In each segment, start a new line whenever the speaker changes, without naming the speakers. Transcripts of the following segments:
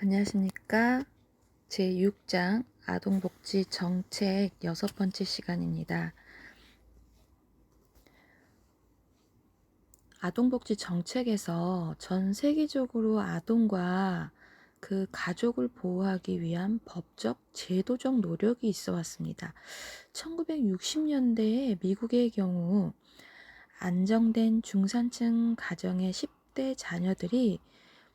안녕하십니까. 제6장 아동복지 정책 6번째 시간입니다. 아동복지 정책에서 전 세계적으로 아동과 그 가족을 보호하기 위한 법적, 제도적 노력이 있어 왔습니다. 1960년대에 미국의 경우 안정된 중산층 가정의 10대 자녀들이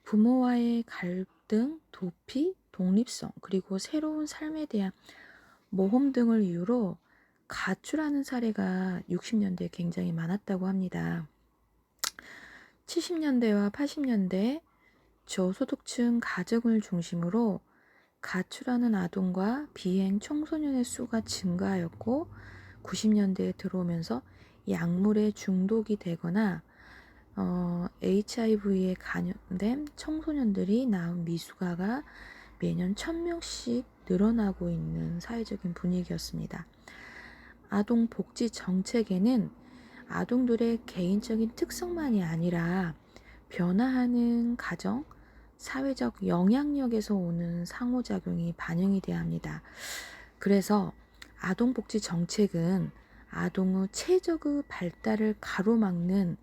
부모와의 갈등, 도피, 독립성, 그리고 새로운 삶에 대한 모험 등을 이유로 가출하는 사례가 60년대에 굉장히 많았다고 합니다. 70년대와 80년대 저소득층 가정을 중심으로 가출하는 아동과 비행 청소년의 수가 증가하였고 90년대에 들어오면서 약물에 중독이 되거나 HIV에 감염된 청소년들이 낳은 미숙아가 매년 1000명씩 늘어나고 있는 사회적인 분위기였습니다. 아동 복지 정책에는 아동들의 개인적인 특성만이 아니라 변화하는 가정, 사회적 영향력에서 오는 상호작용이 반영이 돼야 합니다. 그래서 아동복지 정책은 아동의 체적의 발달을 가로막는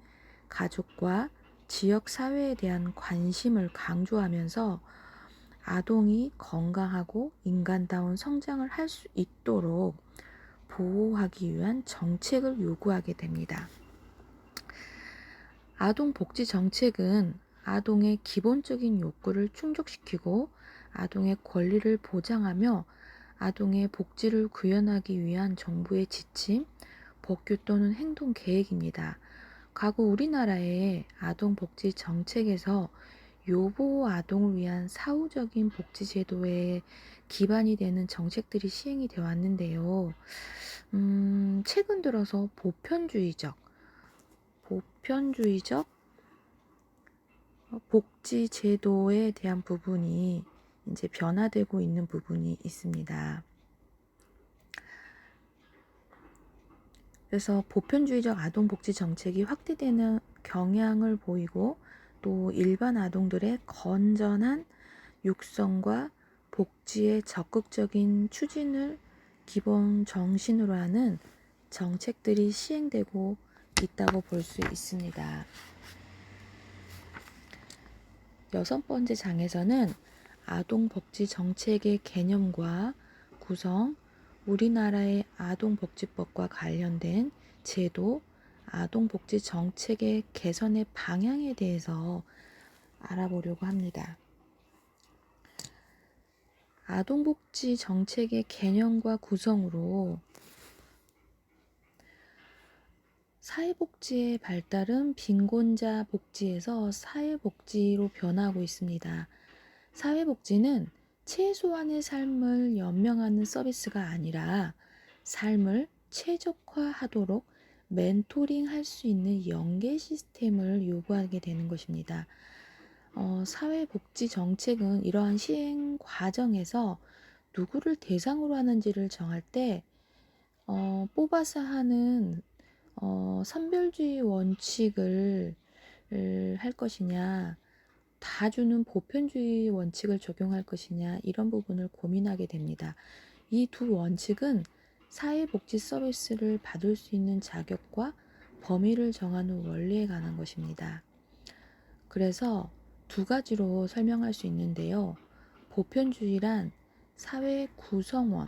가족과 지역 사회에 대한 관심을 강조하면서 아동이 건강하고 인간다운 성장을 할 수 있도록 보호하기 위한 정책을 요구하게 됩니다. 아동복지 정책은 아동의 기본적인 욕구를 충족시키고 아동의 권리를 보장하며 아동의 복지를 구현하기 위한 정부의 지침, 법규 또는 행동 계획입니다. 과거 우리나라의 아동복지 정책에서 요보 아동을 위한 사후적인 복지 제도에 기반이 되는 정책들이 시행이 되어 왔는데요. 최근 들어서 보편주의적 복지 제도에 대한 부분이 이제 변화되고 있는 부분이 있습니다. 그래서 보편주의적 아동복지 정책이 확대되는 경향을 보이고 또 일반 아동들의 건전한 육성과 복지의 적극적인 추진을 기본 정신으로 하는 정책들이 시행되고 있다고 볼 수 있습니다. 6번째 장에서는 아동복지 정책의 개념과 구성, 우리나라의 아동복지법과 관련된 제도, 아동복지 정책의 개선의 방향에 대해서 알아보려고 합니다. 아동복지 정책의 개념과 구성으로 사회복지의 발달은 빈곤자 복지에서 사회복지로 변화하고 있습니다. 사회복지는 최소한의 삶을 연명하는 서비스가 아니라 삶을 최적화하도록 멘토링 할 수 있는 연계 시스템을 요구하게 되는 것입니다. 사회복지 정책은 이러한 시행 과정에서 누구를 대상으로 하는지를 정할 때 뽑아서 하는 선별주의 원칙을 할 것이냐, 다 주는 보편주의 원칙을 적용할 것이냐, 이런 부분을 고민하게 됩니다. 이 두 원칙은 사회복지 서비스를 받을 수 있는 자격과 범위를 정하는 원리에 관한 것입니다. 그래서 두 가지로 설명할 수 있는데요. 보편주의란 사회 구성원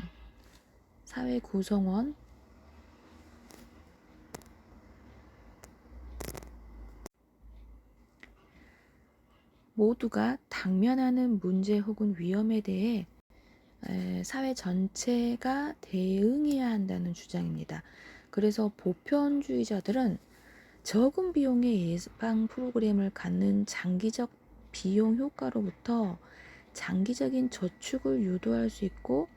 모두가 당면하는 문제 혹은 위험에 대해 사회 전체가 대응해야 한다는 주장입니다. 그래서 보편주의자들은 적은 비용의 예방 프로그램을 갖는 장기적 비용 효과로부터 장기적인 저축을 유도할 수 있고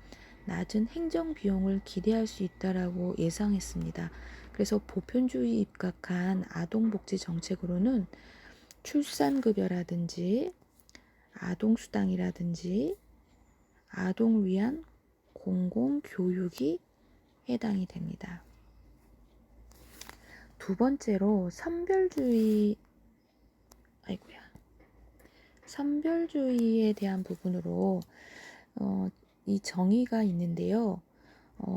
낮은 행정 비용을 기대할 수 있다라고 예상했습니다. 그래서 보편주의 입각한 아동복지 정책으로는 출산급여라든지 아동수당이라든지 아동을 위한 공공교육이 해당이 됩니다. 선별주의에 대한 부분으로 이 정의가 있는데요.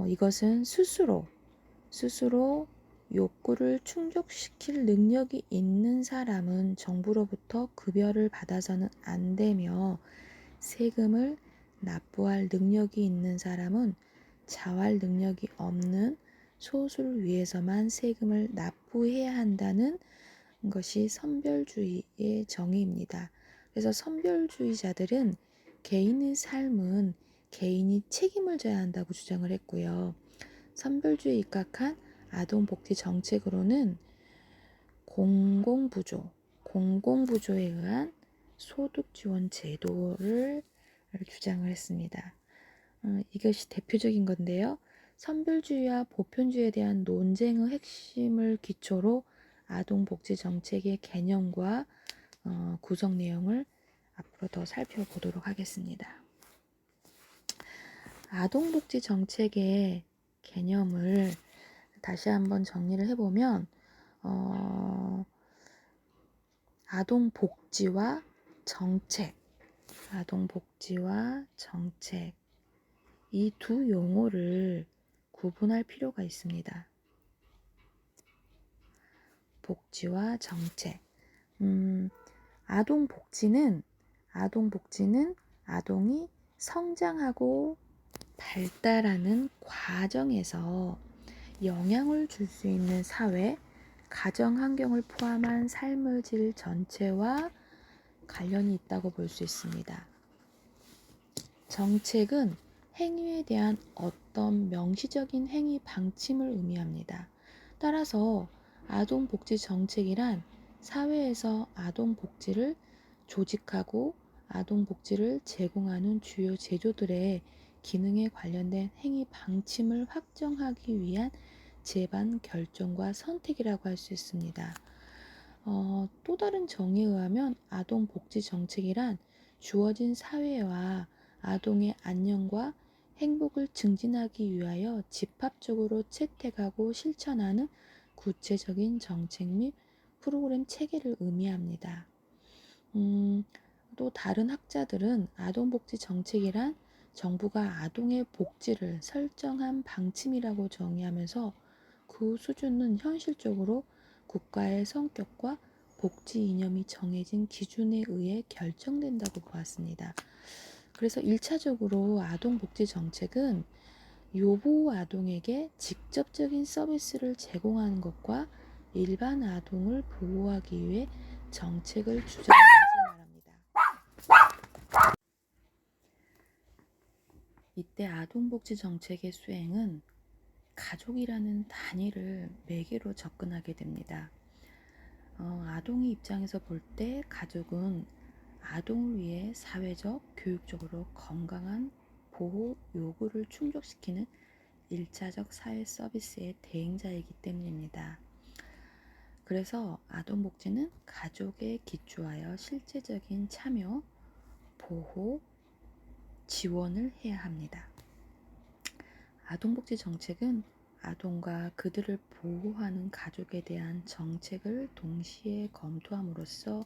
이것은 스스로 욕구를 충족시킬 능력이 있는 사람은 정부로부터 급여를 받아서는 안 되며, 세금을 납부할 능력이 있는 사람은 자활 능력이 없는 소수를 위해서만 세금을 납부해야 한다는 것이 선별주의의 정의입니다. 그래서 선별주의자들은 개인의 삶은 개인이 책임을 져야 한다고 주장을 했고요. 선별주의에 입각한 아동복지 정책으로는 공공부조에 의한 소득지원 제도를 주장을 했습니다. 이것이 대표적인 건데요. 선별주의와 보편주의에 대한 논쟁의 핵심을 기초로 아동복지 정책의 개념과 구성 내용을 앞으로 더 살펴보도록 하겠습니다. 아동복지 정책의 개념을 다시 한번 정리를 해보면 아동복지와 정책 이 두 용어를 구분할 필요가 있습니다. 복지와 정책. 아동복지는 아동이 성장하고 발달하는 과정에서 영향을 줄 수 있는 사회, 가정 환경을 포함한 삶의 질 전체와 관련이 있다고 볼 수 있습니다. 정책은 행위에 대한 어떤 명시적인 행위 방침을 의미합니다. 따라서 아동복지 정책이란 사회에서 아동복지를 조직하고 아동복지를 제공하는 주요 제도들의 기능에 관련된 행위 방침을 확정하기 위한 제반 결정과 선택이라고 할 수 있습니다. 또 다른 정의에 의하면 아동복지 정책이란 주어진 사회와 아동의 안녕과 행복을 증진하기 위하여 집합적으로 채택하고 실천하는 구체적인 정책 및 프로그램 체계를 의미합니다. 또 다른 학자들은 아동복지 정책이란 정부가 아동의 복지를 설정한 방침이라고 정의하면서 그 수준은 현실적으로 국가의 성격과 복지 이념이 정해진 기준에 의해 결정된다고 보았습니다. 그래서 1차적으로 아동복지 정책은 요보 아동에게 직접적인 서비스를 제공하는 것과 일반 아동을 보호하기 위해 정책을 주장하는 것을 말합니다. 이때 아동복지 정책의 수행은 가족이라는 단위를 매개로 접근하게 됩니다. 아동의 입장에서 볼 때 가족은 아동을 위해 사회적, 교육적으로 건강한 보호 요구를 충족시키는 1차적 사회 서비스의 대행자이기 때문입니다. 그래서 아동복지는 가족에 기초하여 실제적인 참여, 보호, 지원을 해야 합니다. 아동복지 정책은 아동과 그들을 보호하는 가족에 대한 정책을 동시에 검토함으로써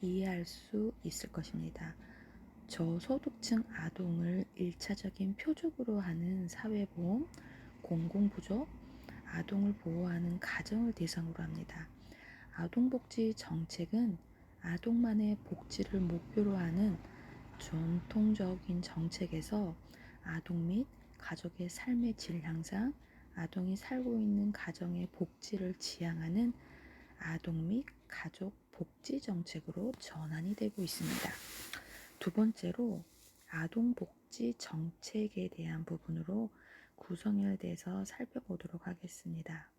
이해할 수 있을 것입니다. 저소득층 아동을 1차적인 표적으로 하는 사회보험, 공공부조, 아동을 보호하는 가정을 대상으로 합니다. 아동복지 정책은 아동만의 복지를 목표로 하는 전통적인 정책에서 아동 및 가족의 삶의 질 향상, 아동이 살고 있는 가정의 복지를 지향하는 아동 및 가족 복지 정책으로 전환이 되고 있습니다. 두 번째로 아동복지 정책에 대한 부분으로 구성에 대해서 살펴보도록 하겠습니다.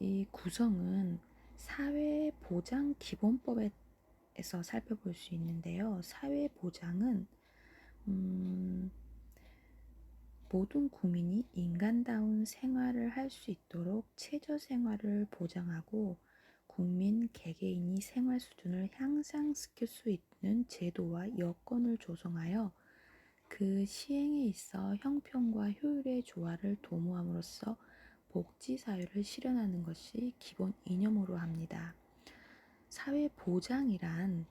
이 구성은 사회보장기본법에서 살펴볼 수 있는데요. 사회보장은 모든 국민이 인간다운 생활을 할 수 있도록 최저생활을 보장하고 국민 개개인이 생활 수준을 향상시킬 수 있는 제도와 여건을 조성하여 그 시행에 있어 형평과 효율의 조화를 도모함으로써 복지사회를 실현하는 것이 기본 이념으로 합니다. 사회보장이란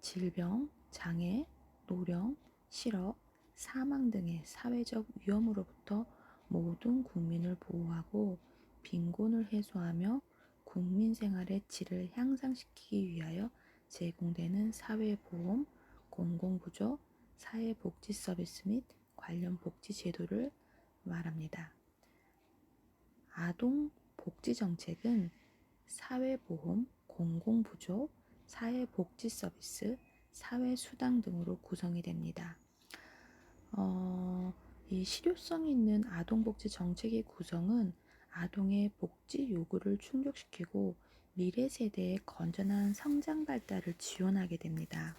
질병, 장애, 노령, 실업, 사망 등의 사회적 위험으로부터 모든 국민을 보호하고 빈곤을 해소하며 국민 생활의 질을 향상시키기 위하여 제공되는 사회보험, 공공부조, 사회복지 서비스 및 관련 복지 제도를 말합니다. 아동복지정책은 사회보험, 공공부조, 사회복지 서비스, 사회수당 등으로 구성이 됩니다. 이 실효성 있는 아동복지 정책의 구성은 아동의 복지 요구를 충족시키고 미래 세대의 건전한 성장 발달을 지원하게 됩니다.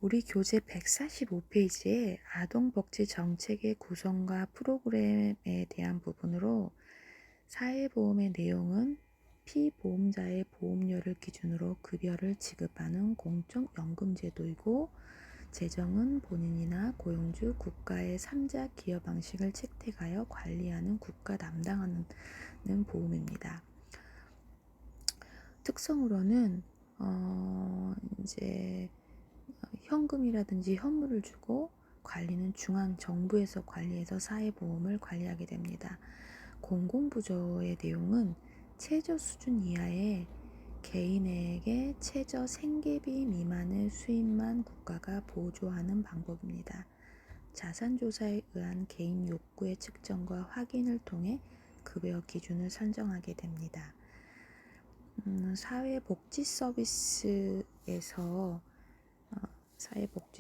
우리 교재 145페이지에 아동복지 정책의 구성과 프로그램에 대한 부분으로 사회보험의 내용은 피보험자의 보험료를 기준으로 급여를 지급하는 공적연금제도이고 재정은 본인이나 고용주, 국가의 3자 기여 방식을 채택하여 관리하는 국가 담당하는 보험입니다. 특성으로는 이제 현금이라든지 현물을 주고 관리는 중앙 정부에서 관리해서 사회보험을 관리하게 됩니다. 공공부조의 내용은 최저 수준 이하의 개인에게 최저 생계비 미만의 수입만 국가가 보조하는 방법입니다. 자산조사에 의한 개인 욕구의 측정과 확인을 통해 급여 기준을 선정하게 됩니다. 사회복지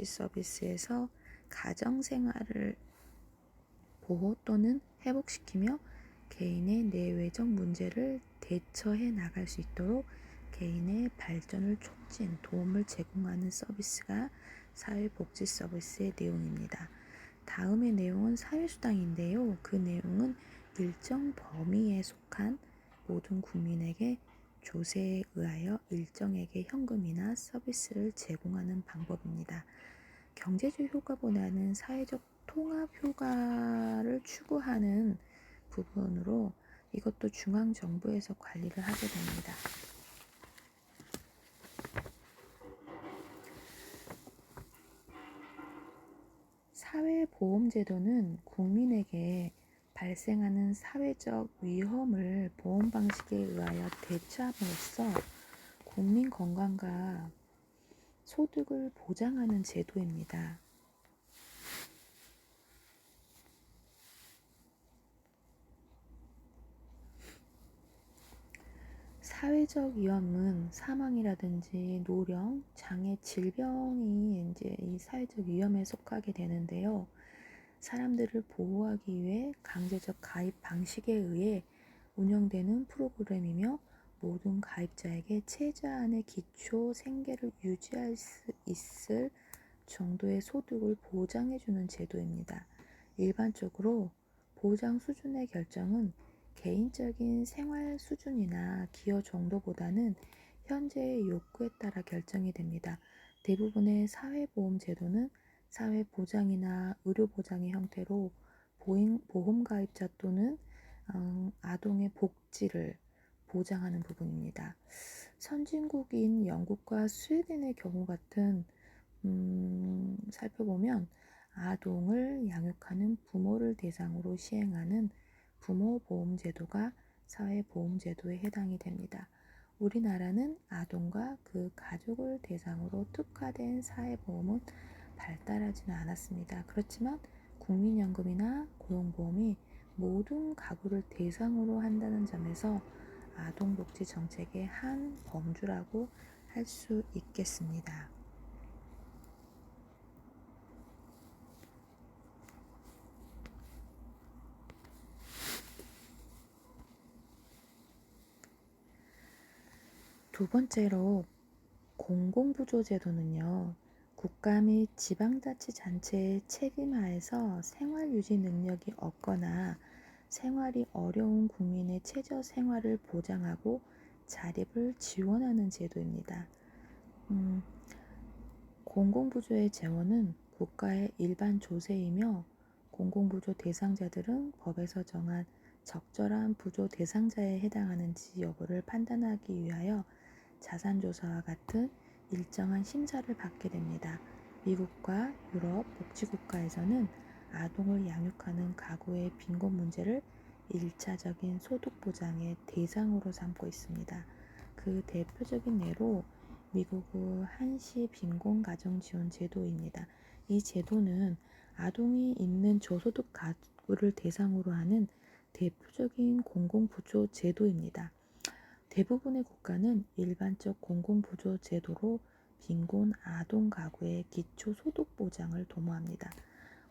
서비스에서 가정생활을 보호 또는 회복시키며 개인의 내외적 문제를 대처해 나갈 수 있도록 개인의 발전을 촉진, 도움을 제공하는 서비스가 사회복지 서비스의 내용입니다. 다음의 내용은 사회수당인데요. 그 내용은 일정 범위에 속한 모든 국민에게 조세에 의하여 일정액의 현금이나 서비스를 제공하는 방법입니다. 경제적 효과보다는 사회적 통합 효과를 추구하는 부분으로 이것도 중앙정부에서 관리를 하게 됩니다. 사회보험제도는 국민에게 발생하는 사회적 위험을 보험 방식에 의하여 대처함으로써 국민 건강과 소득을 보장하는 제도입니다. 사회적 위험은 사망이라든지 노령, 장애, 질병이 이제 이 사회적 위험에 속하게 되는데요. 사람들을 보호하기 위해 강제적 가입 방식에 의해 운영되는 프로그램이며 모든 가입자에게 최저한의 기초 생계를 유지할 수 있을 정도의 소득을 보장해주는 제도입니다. 일반적으로 보장 수준의 결정은 개인적인 생활 수준이나 기여 정도보다는 현재의 욕구에 따라 결정이 됩니다. 대부분의 사회보험 제도는 사회보장이나 의료보장의 형태로 보험가입자 또는 아동의 복지를 보장하는 부분입니다. 선진국인 영국과 스웨덴의 경우 같은 살펴보면 아동을 양육하는 부모를 대상으로 시행하는 부모보험제도가 사회보험제도에 해당이 됩니다. 우리나라는 아동과 그 가족을 대상으로 특화된 사회보험은 발달하지는 않았습니다. 그렇지만 국민연금이나 고용보험이 모든 가구를 대상으로 한다는 점에서 아동복지 정책의 한 범주라고 할 수 있겠습니다. 두 번째로 공공부조제도는요. 국가 및 지방자치단체의 책임하에서 생활유지 능력이 없거나 생활이 어려운 국민의 최저 생활을 보장하고 자립을 지원하는 제도입니다. 공공부조의 재원은 국가의 일반 조세이며 공공부조 대상자들은 법에서 정한 적절한 부조 대상자에 해당하는지 여부를 판단하기 위하여 자산조사와 같은 일정한 심사를 받게 됩니다. 미국과 유럽 복지국가에서는 아동을 양육하는 가구의 빈곤 문제를 1차적인 소득 보장의 대상으로 삼고 있습니다. 그 대표적인 예로 미국의 한시 빈곤 가정 지원 제도입니다. 이 제도는 아동이 있는 저소득 가구를 대상으로 하는 대표적인 공공부조 제도입니다. 대부분의 국가는 일반적 공공부조 제도로 빈곤 아동 가구의 기초소득 보장을 도모합니다.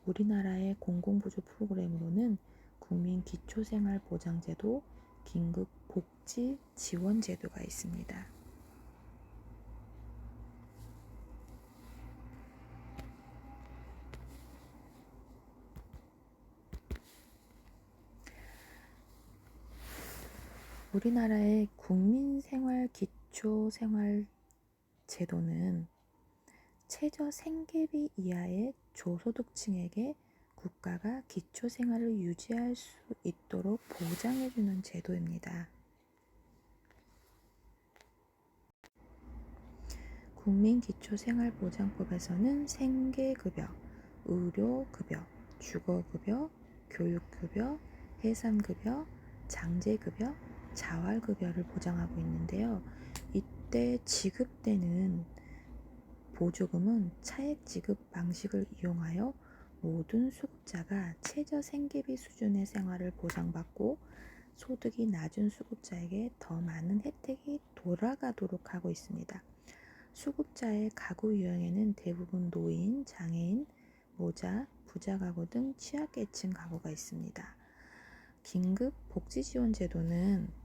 우리나라의 공공부조 프로그램으로는 국민기초생활보장제도, 긴급복지지원제도가 있습니다. 우리나라의 국민생활기초생활제도는 최저 생계비 이하의 저소득층에게 국가가 기초생활을 유지할 수 있도록 보장해주는 제도입니다. 국민기초생활보장법에서는 생계급여, 의료급여, 주거급여, 교육급여, 해산급여, 장제급여, 자활급여를 보장하고 있는데요. 이때 지급되는 보조금은 차액 지급 방식을 이용하여 모든 수급자가 최저 생계비 수준의 생활을 보장받고 소득이 낮은 수급자에게 더 많은 혜택이 돌아가도록 하고 있습니다. 수급자의 가구 유형에는 대부분 노인, 장애인, 모자, 부자 가구 등 취약계층 가구가 있습니다. 긴급 복지지원 제도는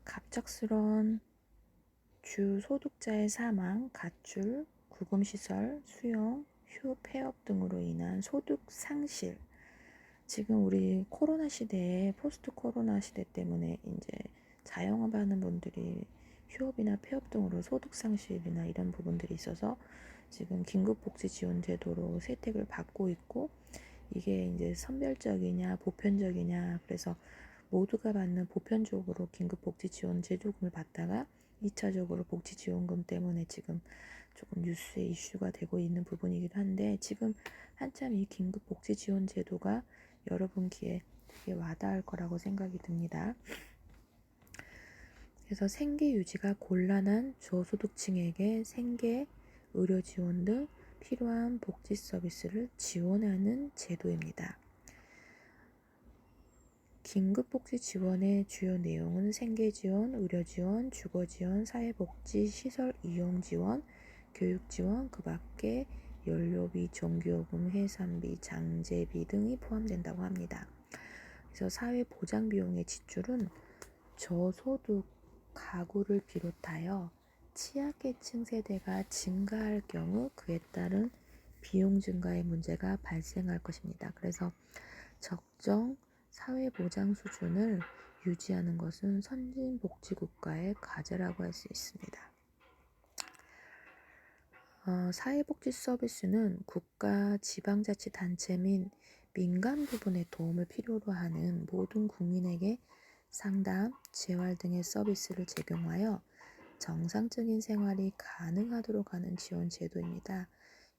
갑작스러운 주소득자의 사망, 가출, 구금시설, 수용, 폐업 등으로 인한 소득 상실. 지금 우리 코로나 시대에 포스트 코로나 시대 때문에 이제 자영업하는 분들이 휴업이나 폐업 등으로 소득 상실이나 이런 부분들이 있어서 지금 긴급복지지원제도로 혜택을 받고 있고, 이게 이제 선별적이냐 보편적이냐, 그래서 모두가 받는 보편적으로 긴급복지지원 제도금을 받다가 2차적으로 복지지원금 때문에 지금 조금 뉴스에 이슈가 되고 있는 부분이기도 한데, 지금 한참 이 긴급복지지원 제도가 여러분 귀에 되게 와닿을 거라고 생각이 듭니다. 그래서 생계 유지가 곤란한 저소득층에게 생계, 의료 지원 등 필요한 복지 서비스를 지원하는 제도입니다. 긴급복지 지원의 주요 내용은 생계지원, 의료지원, 주거지원, 사회복지, 시설 이용 지원, 교육지원, 그 밖에 연료비, 전기요금, 해산비, 장제비 등이 포함된다고 합니다. 그래서 사회보장비용의 지출은 저소득 가구를 비롯하여 취약계층 세대가 증가할 경우 그에 따른 비용 증가의 문제가 발생할 것입니다. 그래서 적정 사회보장 수준을 유지하는 것은 선진복지국가의 과제라고 할 수 있습니다. 사회복지 서비스는 국가, 지방자치단체 및 민간 부분의 도움을 필요로 하는 모든 국민에게 상담, 재활 등의 서비스를 제공하여 정상적인 생활이 가능하도록 하는 지원 제도입니다.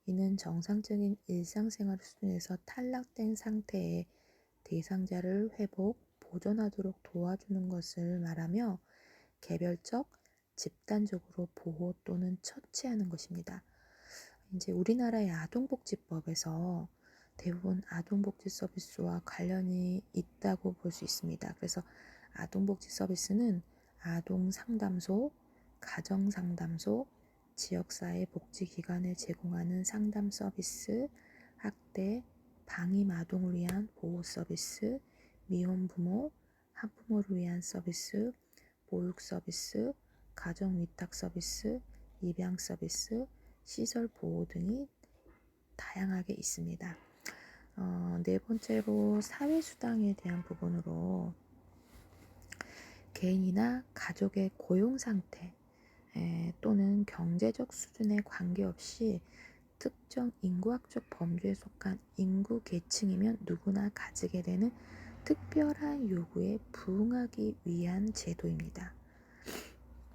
이는 정상적인 일상생활 수준에서 탈락된 상태의 대상자를 회복, 보존하도록 도와주는 것을 말하며 개별적, 집단적으로 보호 또는 처치하는 것입니다. 이제 우리나라의 아동복지법에서 대부분 아동복지 서비스와 관련이 있다고 볼 수 있습니다. 그래서 아동복지 서비스는 아동상담소, 가정상담소, 지역사회 복지기관에 제공하는 상담 서비스, 학대, 방임 아동을 위한 보호 서비스, 미혼 부모, 한부모를 위한 서비스, 보육 서비스, 가정 위탁 서비스, 입양 서비스, 시설 보호 등이 다양하게 있습니다. 네 번째로 사회수당에 대한 부분으로 개인이나 가족의 고용 상태, 또는 경제적 수준에 관계없이 특정 인구학적 범주에 속한 인구 계층이면 누구나 가지게 되는 특별한 요구에 부응하기 위한 제도입니다.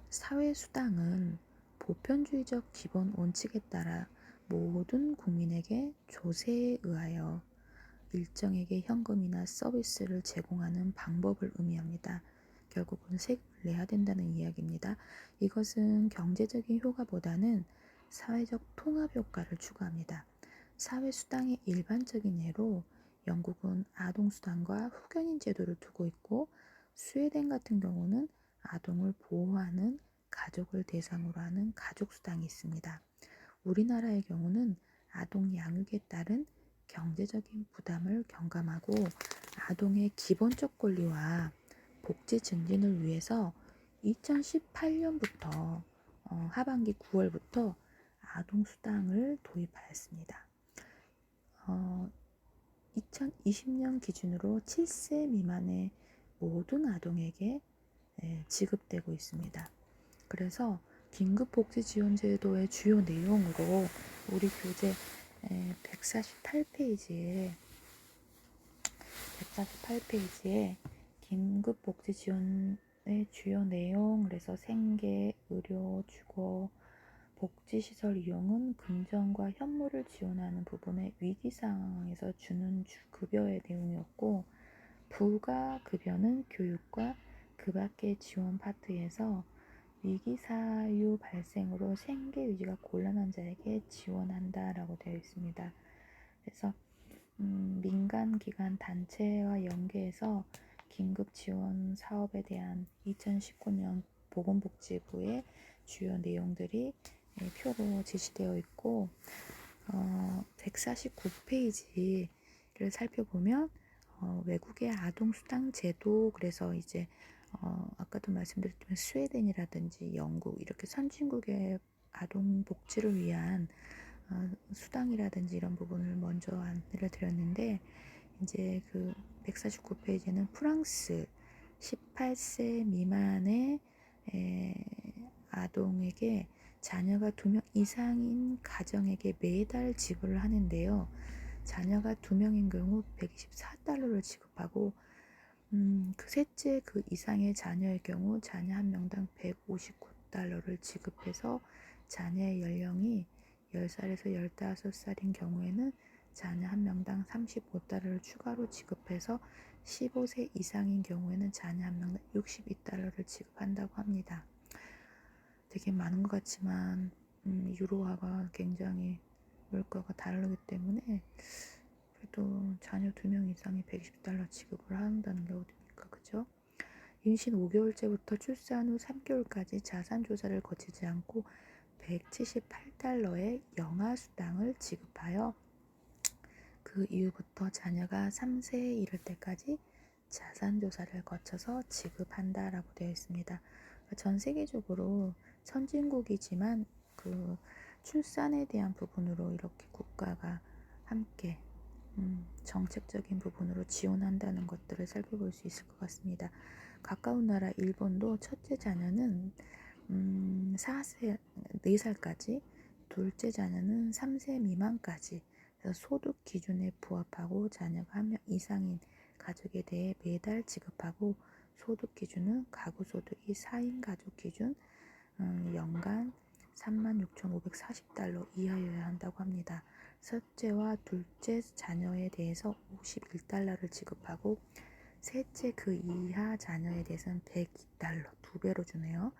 사회수당은 보편주의적 기본 원칙에 따라 모든 국민에게 조세에 의하여 일정에게 현금이나 서비스를 제공하는 방법을 의미합니다. 결국은 세금을 내야 된다는 이야기입니다. 이것은 경제적인 효과보다는 사회적 통합 효과를 추구합니다. 사회수당의 일반적인 예로 영국은 아동수당과 후견인 제도를 두고 있고, 스웨덴 같은 경우는 아동을 보호하는 가족을 대상으로 하는 가족수당이 있습니다. 우리나라의 경우는 아동 양육에 따른 경제적인 부담을 경감하고 아동의 기본적 권리와 복지 증진을 위해서 2018년부터 하반기 9월부터 아동수당을 도입하였습니다. 2020년 기준으로 7세 미만의 모든 아동에게 지급되고 있습니다. 그래서 긴급복지지원제도의 주요 내용으로 우리 교재 148페이지에 긴급복지지원의 주요 내용, 그래서 생계, 의료, 주거, 복지시설 이용은 금전과 현물을 지원하는 부분의 위기 상황에서 주는 급여의 내용이었고, 부가 급여는 교육과 그 밖의 지원 파트에서 위기 사유 발생으로 생계 유지가 곤란한 자에게 지원한다라고 되어 있습니다. 그래서 민간 기관 단체와 연계해서 긴급 지원 사업에 대한 2019년 보건복지부의 주요 내용들이 표로 제시되어 있고, 149페이지를 살펴보면 외국의 아동수당 제도, 그래서 이제 아까도 말씀드렸지만 스웨덴이라든지 영국, 이렇게 선진국의 아동 복지를 위한 수당이라든지 이런 부분을 먼저 안내를 드렸는데, 이제 그 149페이지는 프랑스 18세 미만의 아동에게 자녀가 2명 이상인 가정에게 매달 지불을 하는데요. 자녀가 2명인 경우 124달러를 지급하고, 그 셋째 그 이상의 자녀의 경우 자녀 한 명당 159달러를 지급해서 자녀의 연령이 10살에서 15살인 경우에는 자녀 한 명당 35달러를 추가로 지급해서 15세 이상인 경우에는 자녀 한 명당 62달러를 지급한다고 합니다. 되게 많은 것 같지만 유로화가 굉장히 물가가 다르기 때문에 그래도 자녀 2명 이상이 120달러 지급을 한다는 게 어딥니까, 그죠? 임신 5개월째부터 출산 후 3개월까지 자산조사를 거치지 않고 178달러의 영아수당을 지급하여 그 이후부터 자녀가 3세에 이를 때까지 자산조사를 거쳐서 지급한다라고 되어 있습니다. 전 세계적으로 선진국이지만 그 출산에 대한 부분으로 이렇게 국가가 함께 정책적인 부분으로 지원한다는 것들을 살펴볼 수 있을 것 같습니다. 가까운 나라 일본도 첫째 자녀는 4살까지, 둘째 자녀는 3세 미만까지 소득 기준에 부합하고 자녀가 1명 이상인 가족에 대해 매달 지급하고, 소득 기준은 가구 소득이 4인 가족 기준 연간 36,540달러 이하여야 한다고 합니다. 셋째와 둘째 자녀에 대해서 51달러를 지급하고, 셋째 그 이하 자녀에 대해서는 102달러, 2배로 주네요.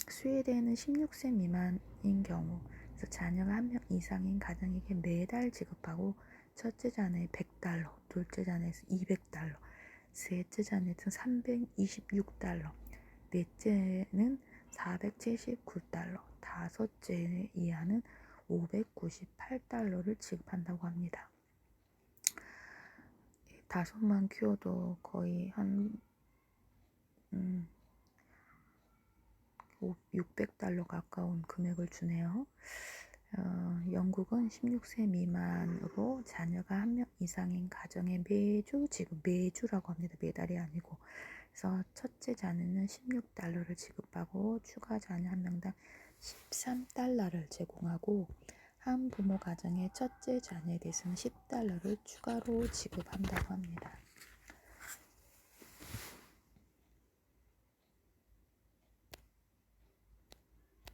스웨덴은 16세 미만인 경우, 그래서 자녀가 1명 이상인 가정에게 매달 지급하고, 첫째 자녀에 100달러, 둘째 자녀에서 200달러, 셋째 자녀에서 326달러, 넷째는 479달러, 다섯째 이하는 598달러를 지급한다고 합니다. 다섯만 키워도 거의 한 600달러 가까운 금액을 주네요. 영국은 16세 미만으로 자녀가 1명 이상인 가정에 매주, 지금 매주라고 합니다. 매달이 아니고 그래서 첫째 자녀는 16달러를 지급하고 추가 자녀 한 명당 13달러를 제공하고 한 부모 가정의 첫째 자녀에 대해서는 10달러를 추가로 지급한다고 합니다.